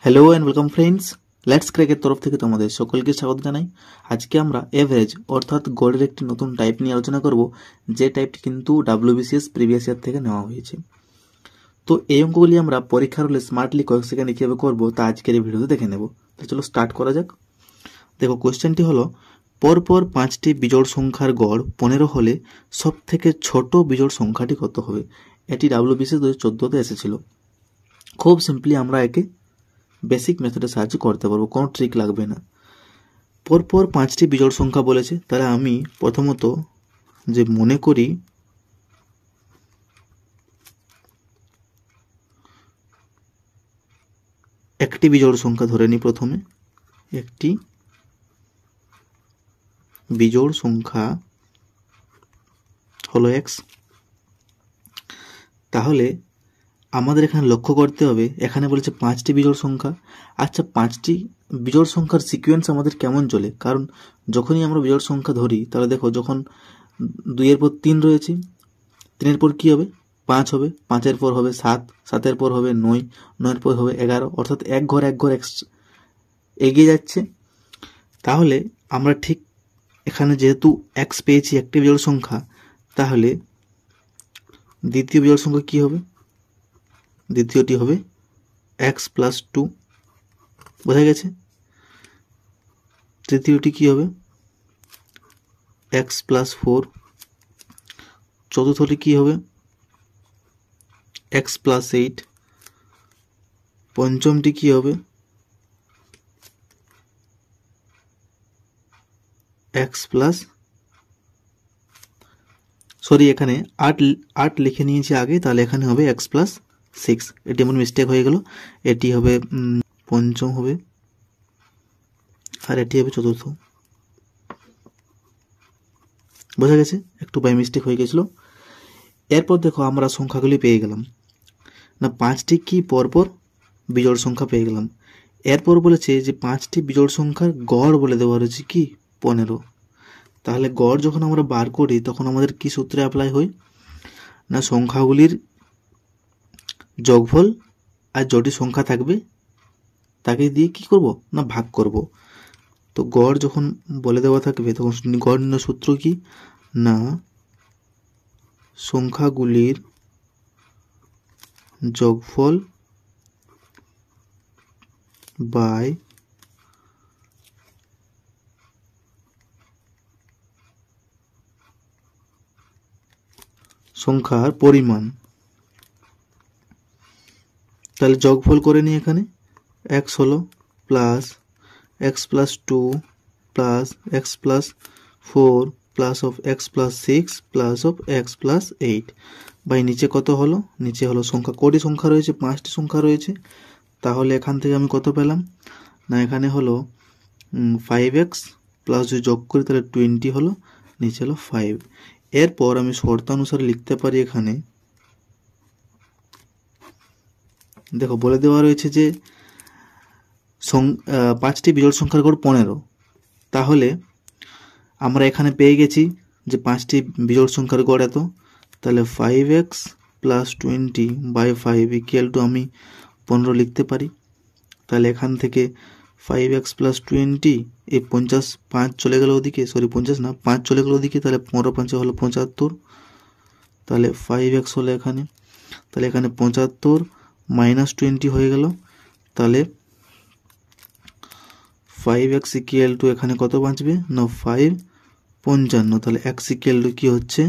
Hello and welcome friends, let's ক্র্যাকের তরফ থেকে তোমাদের সকলকে স্বাগত জানাই। আজকে আমরা এভারেজ অর্থাৎ গড়ের একটি নতুন টাইপ নিয়ে আলোচনা করব, যে টাইপটি কিন্তু WBCS প্রিভিয়াস ইয়ার থেকে নেওয়া হয়েছে। তো এই অঙ্কগুলি আমরা পরীক্ষার হলে স্মার্টলি কয়েক সেকেন্ডে কীভাবে করবো তা আজকের এই ভিডিওতে দেখে নেব। তো চলো স্টার্ট করা যাক। দেখো, কোয়েশ্চেনটি হলো, পরপর 5টি বিজোড় সংখ্যার গড় 15 হলে সব থেকে ছোট বিজোড় সংখ্যাটি কত হবে? এটি WBCS 2014-তে এসেছিল। খুব সিম্পলি আমরা একে বেসিক মেথডের সাহায্যে করতে পারবো, কোনো ট্রিক লাগবে না। পরপর 5টি বিজোড় সংখ্যা বলেছে, তাহলে আমি প্রথমত যে মনে করি একটি বিজোড় সংখ্যা ধরে নিই। প্রথমে একটি বিজোড় সংখ্যা হলো x। তাহলে আমাদের এখানে লক্ষ্য করতে হবে, এখানে বলেছে 5টি বিজোড় সংখ্যা। আচ্ছা, 5টি বিজোড় সংখ্যার সিকোয়েন্স আমাদের কেমন চলে? কারণ যখনই আমরা বিজোড় সংখ্যা ধরি, তাহলে দেখো, যখন 2-এর পর 3 রয়েছে, 3-এর পর কী হবে? 5 হবে, 5-এর পর হবে 7, 7-এর পর হবে 9, 9-এর পর হবে 11, অর্থাৎ এক ঘর এগিয়ে যাচ্ছে। তাহলে আমরা ঠিক এখানে যেহেতু x পেয়েছি, একটি বিজোড় সংখ্যা, তাহলে দ্বিতীয় বিজোড় সংখ্যা কী হবে? দ্বিতীয়টি হবে x প্লাস 2, বোঝা গেছে। তৃতীয়টি কি হবে? x plus 4। চতুর্থটি কি হবে? x plus 8। পঞ্চমটি কি হবে? x প্লাস, সরি, এখানে 8 লিখে নিয়েছি আগে, তাহলে এখানে হবে x প্লাস 6। এটি এমন মিস্টেক হয়ে গেল। এটি হবে পঞ্চম হবে, আর এটি হবে চতুর্থ। বোঝা গেছে? একটু বাই মিস্টেক হয়ে গেছিল। এরপর দেখো, আমরা সংখ্যাগুলি পেয়ে গেলাম না, 5টি কি পরপর বিজোড় সংখ্যা পেয়ে গেলাম। এরপর বলেছে যে 5টি বিজোড় সংখ্যার গড় বলে দেওয়া রয়েছে কি? 15। তাহলে গড় যখন আমরা বার করি, তখন আমাদের কি সূত্রে অ্যাপ্লাই হয়? না, সংখ্যাগুলির যোগফল আর জটি সংখ্যা থাকবে তাকে দিয়ে কি করব? না, ভাগ করব। তো গড় যখন বলে দেওয়া থাকবে, তখন গড় নির্ণয় সূত্র কি? না, সংখ্যাগুলির যোগফল বাই সংখ্যার পরিমাণ। তাহলে যোগফল করে নিই। এখানে x হলো plus x plus 2 plus x plus 4 plus of x plus 6 plus of x plus 8 by নিচে কত হলো? নিচে হলো সংখ্যা। কটি সংখ্যা রয়েছে? 5টি সংখ্যা রয়েছে। তাহলে এখান থেকে আমি কত পেলাম? না, এখানে হলো 5x প্লাস যদি যোগ করি তাহলে 20 হলো, নিচে হলো 5। এরপর আমি শর্তানুসারে লিখতে পারি। এখানে দেখো, বলে দেওয়া রয়েছে যে 5টি বিজোড় সংখ্যার গড় 15। তাহলে আমরা এখানে পেয়ে গেছি যে 5টি বিজোড় সংখ্যার গড় এত। তাহলে 5x plus 20 by 5 equal to আমি 15 লিখতে পারি। তাহলে এখান থেকে 5x প্লাস 20, এই 50 5 চলে গেল ওদিকে, সরি 50 না, 5 চলে গেল ওদিকে, তাহলে 15 5 হলো 75। তাহলে 5x হলো এখানে, তাহলে এখানে 75 মাইনাস 20 হয়ে গেল। তাহলে 5x ইকুয়াল টু এখানে কত বাঁচবে? না, 5 55। তাহলে x ইকুয়াল টু কি হচ্ছে?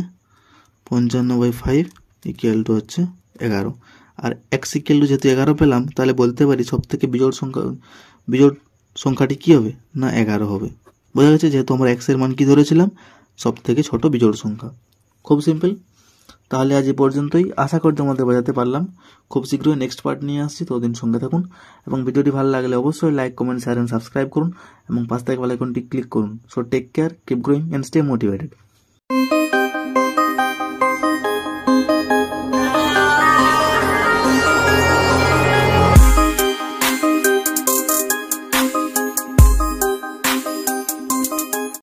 55 বাই 5 ইকুয়াল টু হচ্ছে 11। আর x ইকুয়াল টু যেহেতু 11 পেলাম, তাহলে বলতে পারি সব থেকে বিজোড় সংখ্যাটি কি হবে? না, 11 হবে। বোঝা গেছে? যেহেতু আমরা x এর মান কি ধরেছিলাম? সব থেকে ছোট বিজোড় সংখ্যা। খুব সিম্পল। তাহলে আজ এ পর্যন্তই। আশা করি তোমাদের বোঝাতে পারলাম। খুব শীঘ্রই নেক্সট পার্ট নিয়ে আসছি, ততদিন সঙ্গে থাকুন। এবং ভিডিওটি ভালো লাগলে অবশ্যই like, comment, share and subscribe করুন এবং পাশে থাকা বেল আইকনটি ক্লিক করুন। So take care, keep growing and stay motivated.